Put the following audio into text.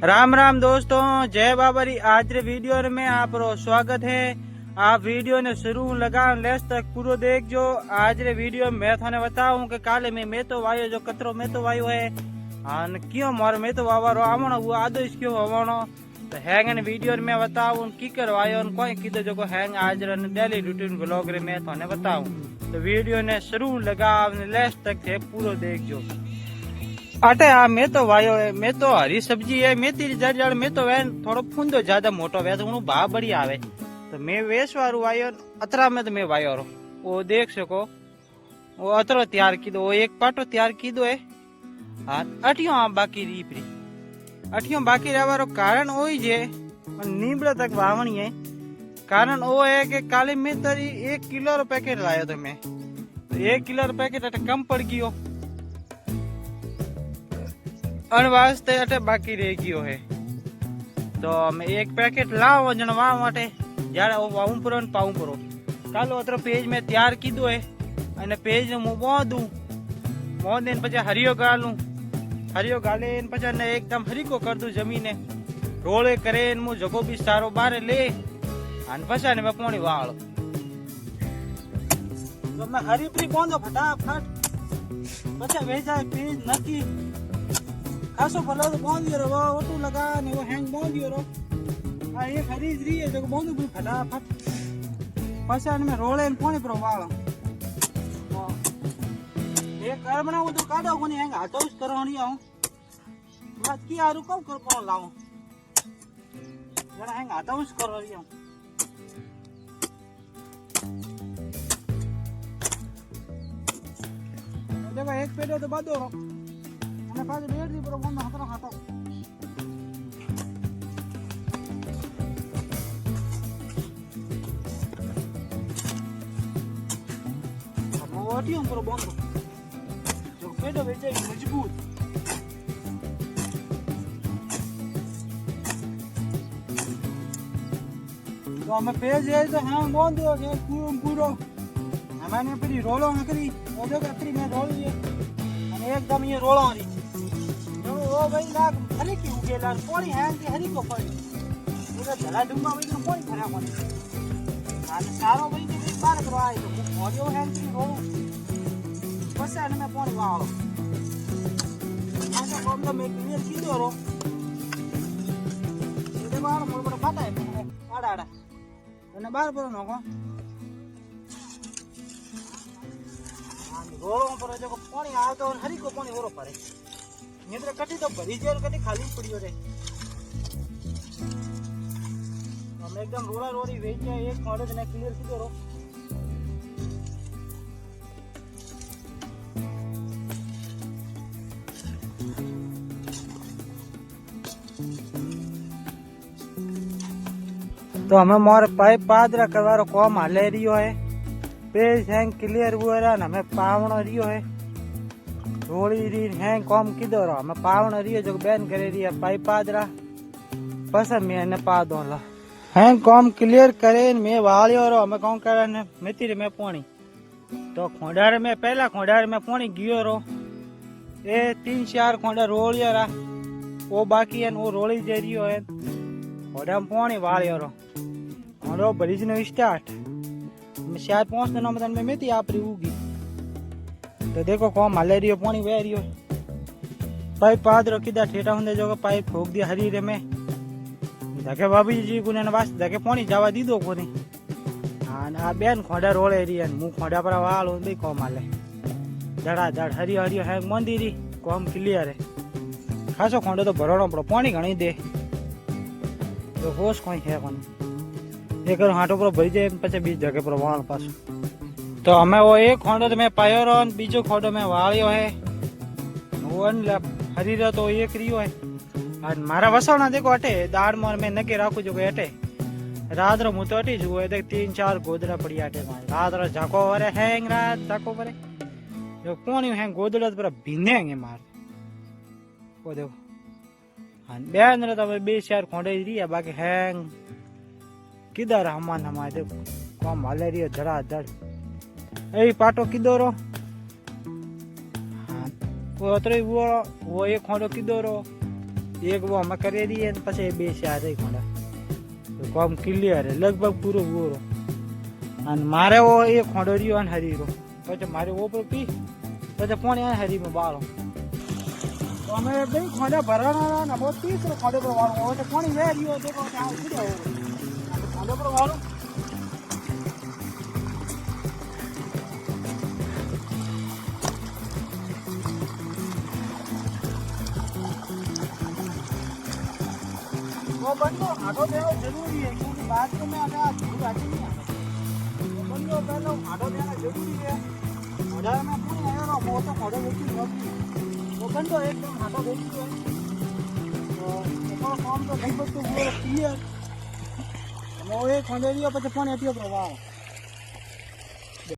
राम राम दोस्तों, जय बाबरी। आज रे वीडियो में आप स्वागत है। आप वीडियो ने शुरू लगा लेस तक पूरा देख जो। आज रे वीडियो में मैं थाने बताऊं कि काले में तो वायो जो कतरो में तो वायो है और क्यों मोर में तो वावारो आवणो वो आदो इसक्यो होवणो तो हैंग ने वीडियो में बताऊं की करवायो कोई कीधो जो हैंग आज रे डेली रूटीन ब्लॉग रे मैं थाने बताऊं। तो वीडियो ने शुरू लगा लेस तक थे पूरा देख जो। अटे आ मैं तो वायो है, मैं तो हरी सब्जी है, मेथी जड़ में तो वैन थोड़ो फूंदो ज्यादा मोटो वे तो उन भाव बड़ी आवे तो मैं वेस वारू वायो अतरा में तो मैं वायो रो वो देख सको वो अतरो तैयार की दो वो एक पाटो तैयार की दो है अठियो आ बाकी रीपरी अठियो बाकी रहवारो कारण ओ ही जे नीबड़ा तक वावणी है। कारण वो है कि काले में तरी 1 किलो रो पैकेट लायो तो मैं 1 किलो रो पैकेट अटे कम पड़ गयो अन वास्ते अटे बाकी रह गयो है तो मैं एक पैकेट लाव वजन वाव माटे जाड़ा वो वाऊं परो ने पाऊं परो कालो अतरो पेज में तैयार कीधो है अने पेज ने मु बोदू मोदे ने पछे हरियो गाले ने पछे ने एकदम हरीको कर दूं जमीने रोले करे ने मु जगो भी सारो बारे ले अन पछे ने मैं पानी वाळो तो मैं हरीपरी बोंदो फटाफट पछे वेजाय पेज नकी खासो फलो तो बांध दियो रो ओटू लगा ने वो हैंग बांध दियो रो आ एक खरीद रही है जो बांध दू फटाफट पछा ने मैं रोले ने पानी पर वाळो एक कर बनाऊ तो काढो कोनी हैंग हाथो ज करवानी आऊं बात की आरु कब कर कोन लाऊं जरा हैंग हाथो ज करवानी आऊं देखो एक पेड़ो तो बादो रो અને પાછો બેડ દી પર કોણ હાથરો ખાતો મોટી ઉપર બંધ જો પેડો વેચાઈ મજબૂત તો અમે પેજ એ તો હા બોંધ્યો છે પૂરો અમાને પેલી રોલો કરી ઓજો કરી મેં રોળી અને એકદમ એ રોળવાની ओ भाई लाग हरी की उगेला कोणी हैंग की हरी को पड़ी पूरा झला डुंगा भाई को कोणी खरा कोणी आज सारो भाई की बार करवा आई तो मोरियो हैंग की रो पछा ने मैं पानी वाळो आसा कोम तो मैं क्लियर कीधो रो ये बार मोर पर फाटा है आड़ा आड़ा અને બાર પર નોકો રોળો પર જો પાણી આવતો હરી को पानी ओरो पड़े निद्र कटी तो भरी जे कटी खाली पड़ियो रे हम एकदम रोड़ा रोड़ी वेच गया एक मॉडल ने क्लियर कीधो रो तो हमें मोर पाइप पादरा करवारो काम हाले रियो है पेज हैंग क्लियर हुआ रे हमें पावणो रियो है रोड़ी री हैंग कॉम कीधो रो हमें पावण रियो जो बैन करे रही है पाइप पादरा पसंद में ने पा दो ला हैंग कॉम क्लियर करे मैं वालियो रो हमें कौन करे ने मेती रे में पानी तो खोडार में पहला खोडार में पानी गियो रो ए 3-4 खोडा रोलियो रा वो बाकी है वो रोली जे रियो है खोडा में पानी वालियो रो खोडो भरीज ने स्टार्ट मैं 4-5 दिनों में मेती आपरी उगी तो देखो कौन हाले रियो पानी बह रियो पाइप पाद रो कीधा ठेठा हुंदे जो पाइप ठोक दिया हरी रे में धके बाबी जी गुने वास धके पानी जावा दीदो कोनी आन आ बेन खोडा रोळे री मु खोडा पर वाल हुंदे कौन हाले धड़ा धड़ हरी हरी है मंदिरी कौम क्लियर है खासो खोडो तो भरणो पड़ो पानी घणी दे तो होश कोई है कोनी एक हाटो पर भरी जाए पछे बीज जगह पर वाल पाछो तो हमें वो एक खोडो तो मैं पायो रो बीजो खोडो में वाळियो है वन हरी रो तो एक रियो है और मारा वसावना देखो अटे दाड़ मोर में नके राखू जो अटे रात रो मु तो अटी जुए देख 3-4 गोदड़ा पड़िया अटे रात रो झाको वरे हैंग रात झाको वरे जो कोनी हैंग गोदड़ा पर भिनेंगे मार वो देखो हां बेन रे तब 2-4 खोडे रिया बाकी हैंग किधर हमान हमारे देखो कम हाले रियो धड़ा धड़ ए पाटो कीधो रो वो अतरे वो एक खोडो कीधो रो એક वो અમે કરી દઈએ ને પછી બે ચાર રહી ખોડા તો કામ ક્લિયર લગભગ પૂરો પૂરો અને મારે ઓ એક ખોડો રહ્યો અને હરીરો પછી મારે ઓપરો પી પછી પાણી આ હરીમાં બાળો તો અમે બે ખોડા ભરવાના ને બહુ 30 ખોડો પર વાળો હવે તો પાણી વે રહ્યો તો ત્યાં ઉડી ખોડો પર વાળો वो बंदो आटो देना जरूरी है क्योंकि बाद में अगर धूल आती नहीं आता तो बंदो पहले आटो देना जरूरी है हजार में पूरी आया ना वो तो ऑर्डर देती नहीं वो बंदो एकदम आटो देती है तो काम तो नहीं बचते वो क्लियर वो एक खंडेरियो પછી પણ એટીઓ પ્રવાહ